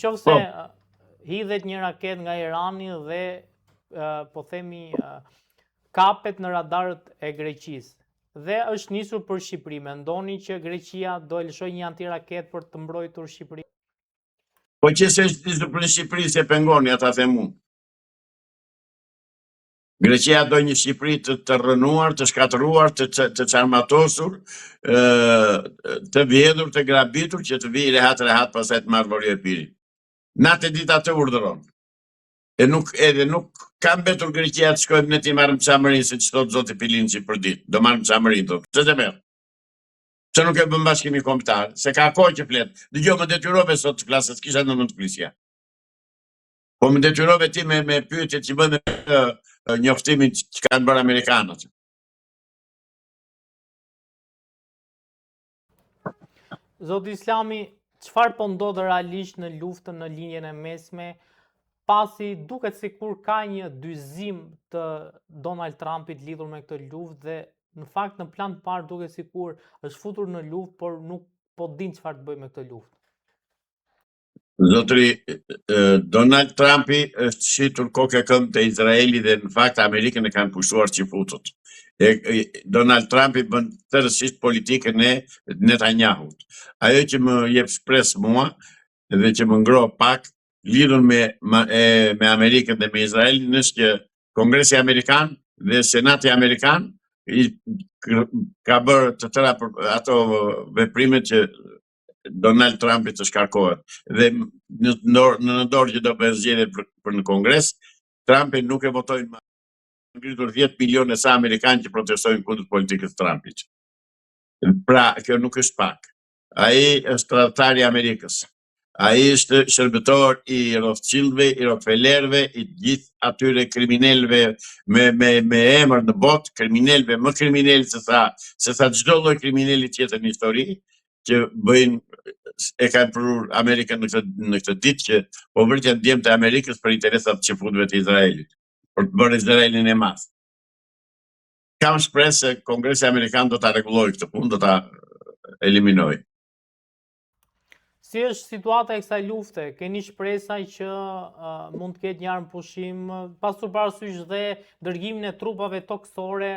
qoftë se hidhet një raket nga Irani dhe po themi kapet në radarët e Greqisë dhe është nisur për Shqipëri, mendoni që Greqia do e lëshoj një antiraket për të mbrojtur Shqipërinë? Po që se është nisur për Shqipëri se pengoni, ata them unë. Greqia do një Shqipëri të rënuar, të shkatëruar, të çarmatosur, të vjedhur, të grabitur, që të vijë rehat pastaj të marrë vori e piri. Natë ditë atë urdhëron. Edhe nuk ka mbetur Greqia të shkojmë ne ti marrim çamërinë, siç thot zoti Pilinçi për ditë. Do marrim çamërinë do. Ç'të merr? Se nuk e bën bashkimi kombëtar, se ka kohë që flet. Dëgjoj, më detyrove sot të flasë, kisha në mend të flisja. Po më detyrove ti me pyetjet që bën njoftimin që kanë bërë amerikanët. Zoti Islami, çfarë po ndodh realisht në luftën në linjën e mesme, pasi duket sikur ka një dyzim të Donald Trumpit lidhur me këtë luftë dhe në fakt në plan të parë duket sikur është futur në luftë, por nuk po din çfarë të bëjë me këtë luftë. Zotri, Donald Trumpi është shitur kokë e këmbë te Izraeli dhe në fakt Amerikën e kanë pushtuar çifutut. Donald Trumpi bën tërësisht politikën e Netanyahut. Ajo që më jep shpresë mua dhe që më ngroh pak lidhur me Amerikën dhe me Izraelin është që Kongresi Amerikan dhe Senati Amerikan ka bërë të tëra ato veprimet që Donald Trumpi të shkarkohet. Dhe në dorë që do bëhet zgjedhje për në Kongres, Trumpi nuk e votojnë më. Ngritur 10 milionë sa amerikanë që protestojnë kundër politikës Trumpit. Pra, kjo nuk është pak. Ai është tradhtari i Amerikës. Ai është shërbëtor i Rothschildëve, i Rockefellerëve, i gjithë atyre kriminalëve me emër në botë, kriminalëve më kriminalë se sa çdo lloj kriminali tjetër në histori, që bëjnë e kanë prur Amerikën në këtë ditë që po vërtet djemtë e Amerikës për interesat të çifutëve të Izraelit, për të bërë Izraelin e madh. Kam shpresë se Kongresi Amerikan do ta rregullojë këtë punë, do ta eliminojë. Si është situata e kësaj lufte? Keni shpresa që mund të ketë një armë pushim, pasur parasysh dhe dërgimin e trupave toksore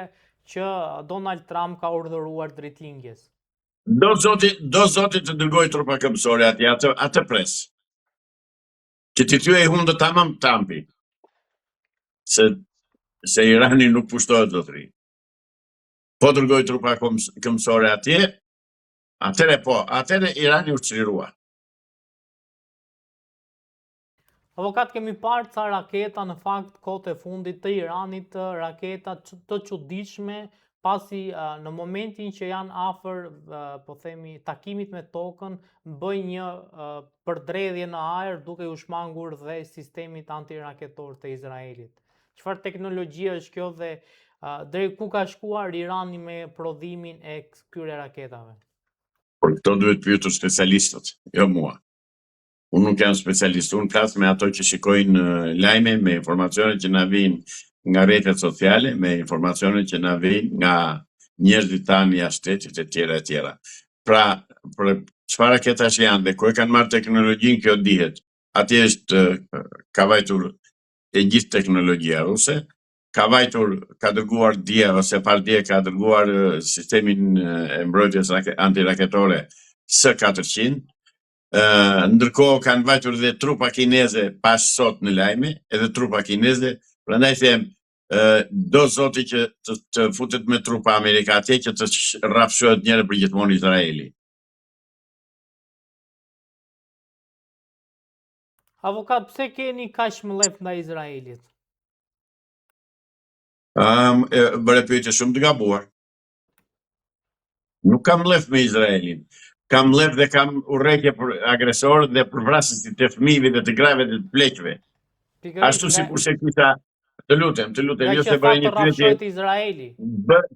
që Donald Trump ka urdhëruar dritlindjes? Do zoti të dërgoj trupa këmbësore atje, atë pres. Që ti thyej hundë tamam Trumpi. Se Irani nuk pushtohet zotëri. Po dërgoj trupa këmbësore atje, atëre Irani u çlirua. Avokat, kemi parë ca raketa në fakt kohët e fundit të Iranit, raketa të çuditshme, pasi në momentin që janë afër, po themi, takimit me tokën, bëj një përdredhje në ajër duke u shmangur dhe sistemit antiraketor të Izraelit. Çfarë teknologjia është kjo dhe deri ku ka shkuar Irani me prodhimin e këtyre raketave? Por këto duhet pyetur specialistët, jo mua. Unë nuk jam specialist, unë flas me ato që shikojnë lajme, me informacione që na vijnë nga rrjetet sociale, me informacione që na vijnë nga njerëzit tanë jashtë shtetit e tjera. Pra, për çfarë raketash janë dhe ku e kanë marrë teknologjinë, kjo dihet. Atje është ka vajtur e gjithë teknologjia ruse, ka dërguar dia ose pardje ka dërguar sistemin e mbrojtjes antiraketore S-400. Ndërkohë kanë vajtur dhe trupa kineze pas sot në lajme, edhe trupa kineze, prandaj them, do zoti që të futet me trupa Amerika atje që të rrafshohet njëherë për gjithmonë Izraeli. Avokat, pse keni kaq mbledh ndaj Izraelit? Bëre pyetje shumë të gabuar. Nuk kam mbledh me Izraelin. Kam mbledh dhe kam urrëtie për agresorët dhe për vrasësit e fëmijëve dhe të grave dhe të pleqve. Ashtu sikurse kisha, të lutem, jo se bëj një pyetje. Izraeli.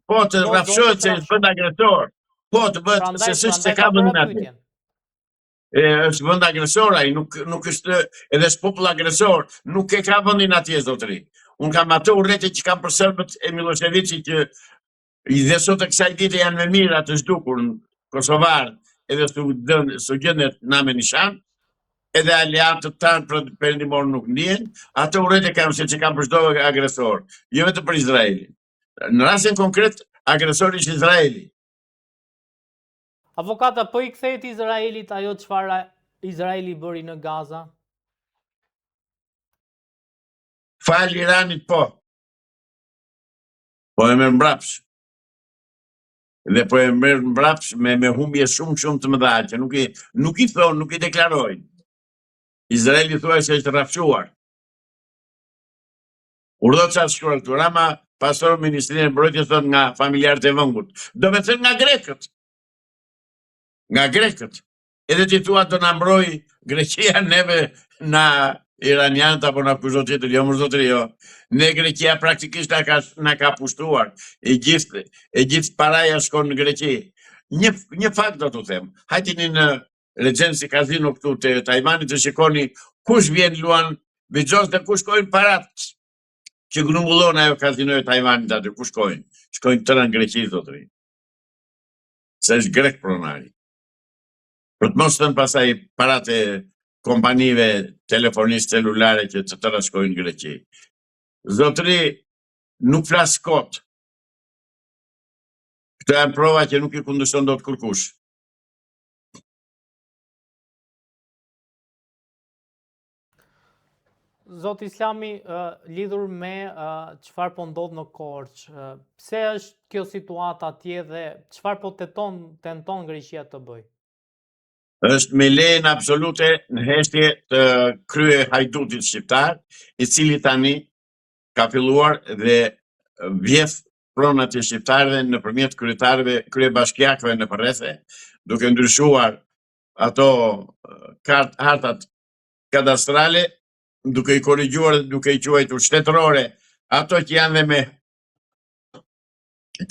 Po të rrafshohet se është vend agresor. Po të bëhet se s'është se ka vendin atje. Është vend agresor ai, nuk është edhe popull agresor, nuk e ka vendin atje zotëri. Unë kam ato urrëtie që kam për serbët e Miloševićit që dhe sot e kësaj dite janë me mirë atë zhdukur në Kosovar edhe su gjendet na me nishan, edhe aleatët tanë perëndimor nuk ndihen, ato urrejtje kanë se që kanë për çdo agresor, jo vetëm për Izraelin. Në rastin konkret, agresori është Izraeli. Avokata, po i kthehet Izraelit ajo çfarë Izraeli bëri në Gaza? Fal Iranit po. Po e merr mbrapsht. Dhe po e merr mbrapsht me humbje shumë të mëdha që nuk i thonë, nuk i deklarojnë. Izraeli thua se është rrafshuar. Urdhë çfarë shkruar këtu, Rama, pastor Ministrinë e Mbrojtjes thot nga familjarët e vëngut. Do të thënë nga grekët. Nga grekët. Edhe ti thua do na mbroj Greqia neve na iranianët apo na kush do tjetër, jo më zotëri, jo. Ne Greqia praktikisht na ka pushtuar. E gjithë paraja shkon në Greqi. Një fakt do t'u them. Hajtini në Regency Casino këtu te Tajvani të shikoni kush vjen luan Bixhos dhe kush shkojnë parat që grumbullon ajo kazino e Tajvanit aty, kush shkojnë? Shkojnë tëra në Greqi, zotëri. Se është grek pronari. Për të mos thënë pasaj parat e kompanive telefonistë celulare që të tëra shkojnë në Greqi. Zotëri, nuk flas kot. Këto janë prova që nuk i kundërshton dot kurkush. Zoti Islami, lidhur me çfarë po ndodh në Korç, pse është kjo situata atje dhe çfarë po tenton Greqia të bëjë? Është me lejen absolute në heshtje të krye hajdutit shqiptar, i cili tani ka filluar dhe vjedh pronat e shqiptarëve nëpërmjet kryetarëve, kryebashkiakëve në përrethe, duke ndryshuar ato hartat kadastrale, duke i korrigjuar dhe duke i quajtur shtetërore, ato që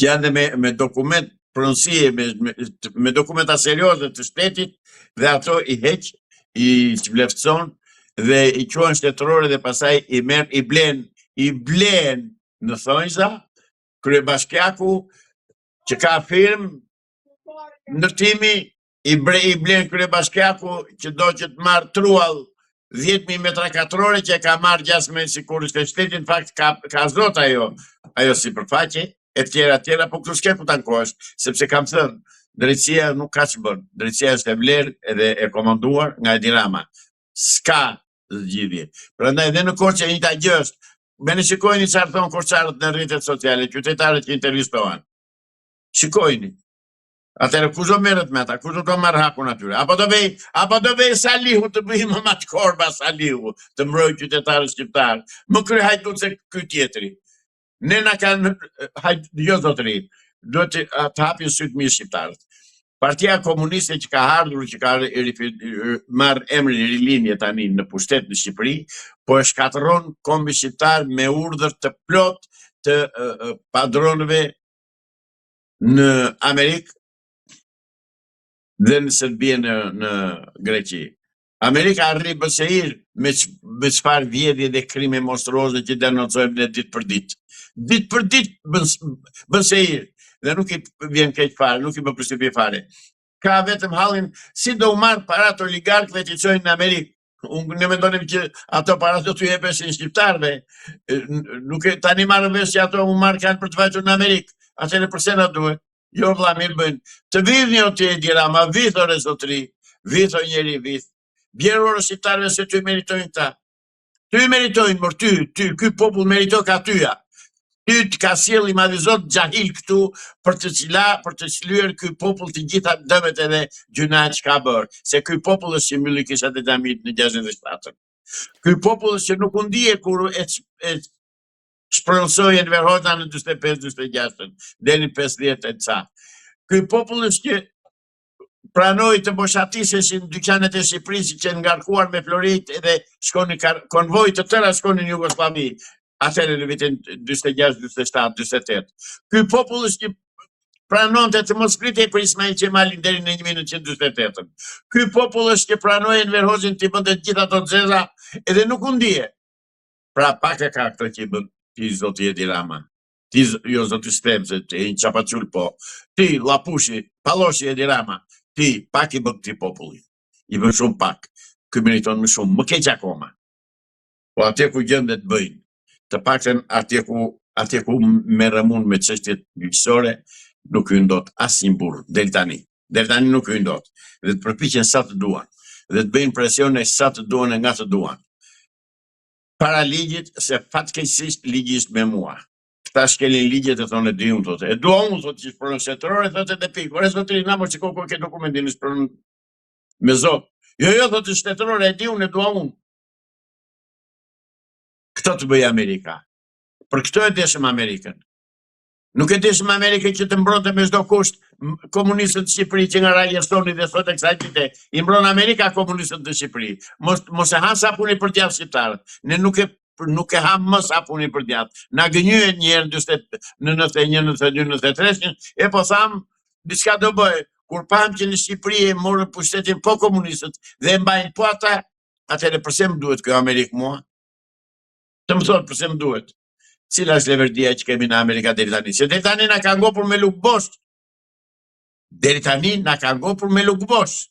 janë dhe me dokument pronësie, me dokumenta serioze të shtetit, dhe ato i heq, i çvleftëson dhe i quajnë shtetërore dhe pastaj i blen në thonjza kryebashkiaku që ka firmë ndërtimi, i blen kryebashkiaku që do që të marrë truall 10.000 metra katrore që ka marrë 6 me sigurisht e shtetin, në fakt ka zot ajo sipërfaqe, e tjera, po këtu s'ke ku tankohesh, sepse kam thënë, drejtësia nuk ka që bën, drejtësia është e vlerë edhe e komanduar nga Edi Rama. S'ka zgjidhje. Prandaj edhe në Korçë e njëjta gjë është. Bene shikojni çfarë thon korçarët në rrjetet sociale, qytetarët që intervistohen. Shikojni. Atëherë kush do merret me ata? Kush do marr hakun atyre? Apo do vej Salihu të bëjë më maç korba Salihu, të mbrojë qytetarët shqiptar. Më kry hajdut se ky tjetri. Ne na kanë jo zotëri, duhet të hapin syt mirë shqiptarët. Partia Komuniste që ka ardhur, që ka marrë emrin rilinje tani në pushtet në Shqipëri, po e shkatërron kombi shqiptar me urdhër të plot të padronëve në Amerikë dhe në Serbi në Greqi. Amerika arri bësejir me çfarë vjedhje dhe krime monstruoze që denocojmë ne ditë për ditë. Ditë për ditë bësejir. Dhe nuk i vjen keq fare, nuk i bë përshtypje fare. Ka vetëm hallin si do u marr parat oligarkëve që çojnë në Amerikë. Ne mendonim që ato parat do t'u jepeshin shqiptarëve. Nuk tani marrën vesh që ato u marr kanë për të vajtur në Amerikë. Atëherë pse na duhet? Jo vëlla, mirë bëjnë. Të vidhni o ti Edi Rama, vidhore zotëri, vidho njeri vidh. Bjerorë shqiptarëve se ty meritojnë këta. Ty meritojnë, mor ty, ky popull meritoj ka tyja. Ty të ka sjell i madhizot xahil këtu për të çlyer ky popull të gjitha dëmet edhe gjunat që ka bërë. Se ky popull është që mbylli kishat e xhamit në 67-ën. Ky popull është që nuk u ndije kur e shpronësoi Enver Hoxha në 45-46-ën, deri në 50 e ca. Ky popull është që pranoi të boshatiseshin dyqanet e Shqipërisë që ngarkuar me florit edhe shkonin konvoj të tëra shkonin në Jugosllavi. Atëherë në vitin 46, 47, 48. Ky popull është që pranonte të mos pritej për Ismail Qemalin deri në 1948. Ky popull është që pranoi Enver Hoxhën të bënte gjitha ato xheza edhe nuk u ndije. Pra pak e ka këtë që i bën ti zoti Edi Rama. Ti jo zoti Stemse, ti një çapaçul po. Ti Llapushi, Palloshi Edi Rama. Ti pak i bën këtij populli. I bën shumë pak. ky meriton më shumë, më keq akoma. Po atje ku gjendet bëjnë, të paktën atje ku merrem unë me çështjet gjyqësore, nuk hyn dot asnjë burr deri tani. Deri tani nuk hyn dot. Dhe të përpiqen sa të duan. Dhe të bëjnë presione sa të duan e nga të duan. Para ligjit, se fatkeqësisht ligji është me mua. Këta shkelin ligjet e thonë e di unë, thotë. E dua unë, thotë, që shpronën shtetërore, thotë edhe pikë. Ore zotëri, na mos shiko ku ke dokumentin e shpronën me zot. Jo, thotë shtetërore, e di unë, e dua unë. Këto të bëj Amerika. Për këto e deshëm Amerikën. Nuk e deshëm Amerikën që të mbronte me çdo kusht komunistët të Shqipërisë që nga Rajestoni dhe sot e kësaj dite. I mbron Amerika komunistët të Shqipërisë. Mos e han sapuni për djathtë shqiptarët. Ne nuk e ham më sapuni për djathtë. Na gënjyen një herë në 91, 92, 93, e po tham diçka do bëj. Kur pam që në Shqipëri e morën pushtetin po komunistët dhe e mbajnë po ata, atëherë pse më duhet kjo Amerikë mua? Të më thotë pse më duhet. Cila është leverdia që kemi në Amerika deri tani? Se deri tani na ka ngopur me luk bosh. Deri tani na ka ngopur me luk bosh.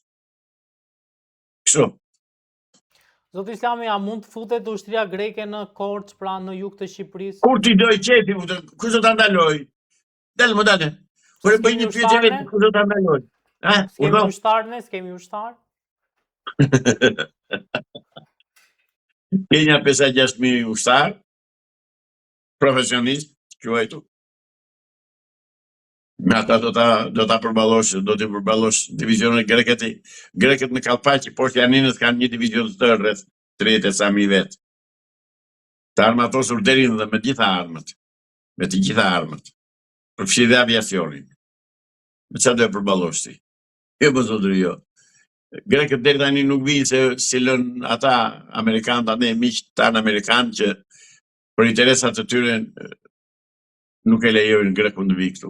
Kështu. Zoti Islami, a mund të futet ushtria greke në Korçë, pra në jug të Shqipërisë? Kur ti doj qefi, kush do ta ndaloj? Dalë më dalë. Kur e bëj një pyetje vetë, kush do ta ndaloj? S'kemi ushtar ne, s'kemi ushtar? Kenya 5-6.000 ushtar, profesionist, quajtu. Me ata do ta përballosh, do t'i përballosh divizionet greket. Greket në Kallpaqi, poshtë Janinës kanë një divizion të tërë rreth 30.000 vet. Të armatosur deri dhe me gjitha armët. Me të gjitha armët. Përfshi dhe aviacionin. Me çfarë do e përballosh ti? Jo më zotëri jo. Greket deri tani nuk vinë se si lën ata amerikanët, ne miq tanë amerikanë që për interesat të tyre nuk e lejojnë Grekun të vijë këtu.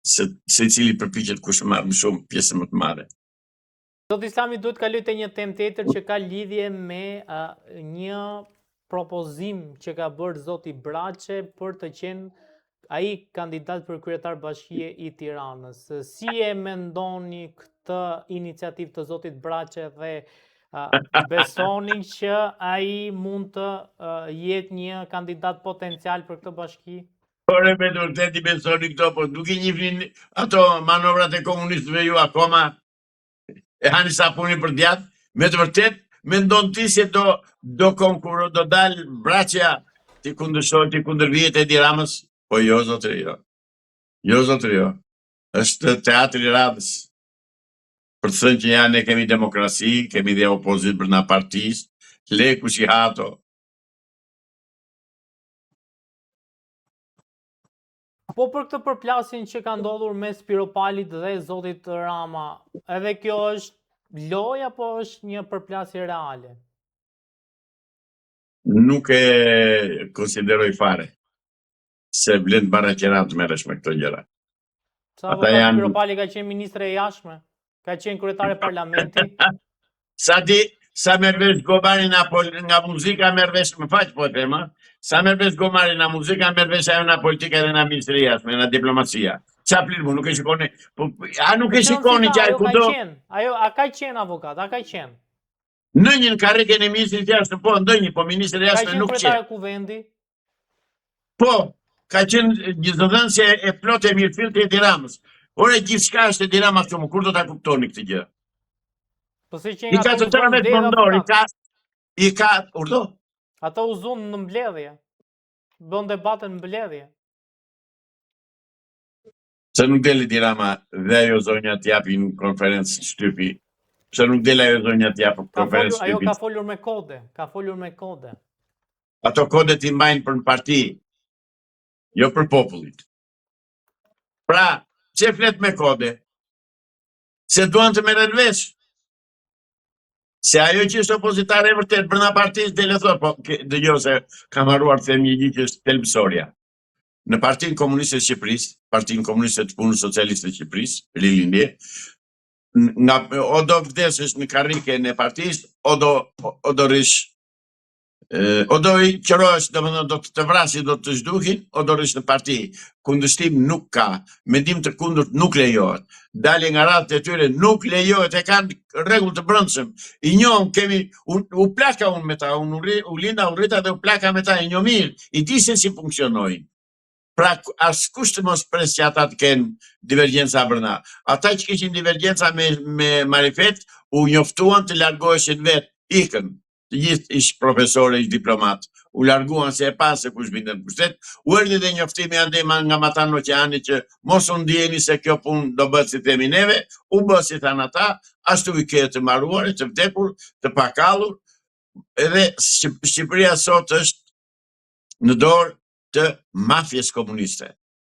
Se cili përpiqet kush marr më shumë pjesë më të madhe. Zoti Islami, duhet kaloj te një temë tjetër që ka lidhje me një propozim që ka bërë zoti Braçe për të qenë ai kandidat për kryetar bashkie i Tiranës. Si e mendoni këtë iniciativë të zotit Braçe dhe besoni që ai mund të jetë një kandidat potencial për këtë bashki? Por e me vërtet i besoni këto, po nuk i njihnin ato manovrat e komunistëve ju akoma e hani sapuni për djathtë. Me të vërtet mendon ti se do konkurro, do dal Braçja ti kundërvihet Edi Ramës? Po jo zotëri jo. Jo zotëri jo. Është teatri i radhës. Për të thënë që ja ne kemi demokraci, kemi dhe opozitë brenda partisë, le kush i ha ato. Po për këtë përplasjen që ka ndodhur mes Piropalit dhe zotit Rama, edhe kjo është lojë apo është një përplasje reale? Nuk e konsideroj fare. Se vlen bara qera të merresh me këto gjëra. Sa avokat Piropali ka qenë ministre e jashtme? Ka qenë kryetare parlamenti? Sa merr vesh Gomari nga muzika, merr vesh, më faq po them, sa merr vesh Gomari nga muzika, merr vesh ajo nga politika dhe nga ministria, nga diplomacia. Qa plit mu, nuk e shikoni, nuk e shikoni që ai kudo. A ka qenë avokat, a ka qenë? Në një karrikën e ministrit jashtë, po ndonjë, po ministri i jashtëm nuk qenë. Ka qenë kryetare kuvendi? Po, ka qenë gjithëdhënëse e plotë e mirëfillt e Edi Ramës. Ore gjithçka është Edi Rama këtu, kur do ta kuptoni këtë gjë? Po se që I ka të tëra vetë mëndor, i ka, urdo? Ata u zunë në mbledhje, bën debatën në mbledhje. Se nuk deli Edi Rama dhe ajo zonja t'japi në konferencë shtypi, se nuk deli ajo zonja t'japi në konferencë shtypi. Ajo ka folur me kode, Ato kode t'i mbajnë për në parti, jo për popullit. Pra, që flet me kode? Se duan të merren vesh. Se ajo që është opozitare e vërtet brenda partisë dhe le thot, po dëgjoj se kam harruar të them një gjë që është thelbësorja. Në Partinë Komuniste të Shqipërisë, Partinë Komuniste të Punës Socialiste të Shqipërisë, Rilindje, o do vdesësh në karrikën e partisë, o do rish O do i qërohesh, domethënë do të vrasi, do të zhdukin, o do rrish në parti. Kundërshtim nuk ka, mendim të kundërt nuk lejohet. Dalje nga radhët e tyre nuk lejohet, e kanë rregull të brendshëm. I njohëm, kemi u plaka unë me ta, u linda, u rrita dhe u plaka me ta, i njoh mirë, i di se si funksionojnë. Pra, askush të mos pres që ata të kenë divergjenca brenda. Ata që kishin divergjenca me Marifet, u njoftuan të largoheshin vetë, ikën. Të gjithë ish profesorë, ish diplomat, u larguan se e pa se kush bindën pushtet, u erdhi dhe njoftimi ande nga Matan Oqeani që mos u ndjeni se kjo punë do bëhet si themi neve, u bë si thanë ata, ashtu i ke të marruar, të vdekur, të pakallur, edhe Shqipëria sot është në dorë të mafjes komuniste.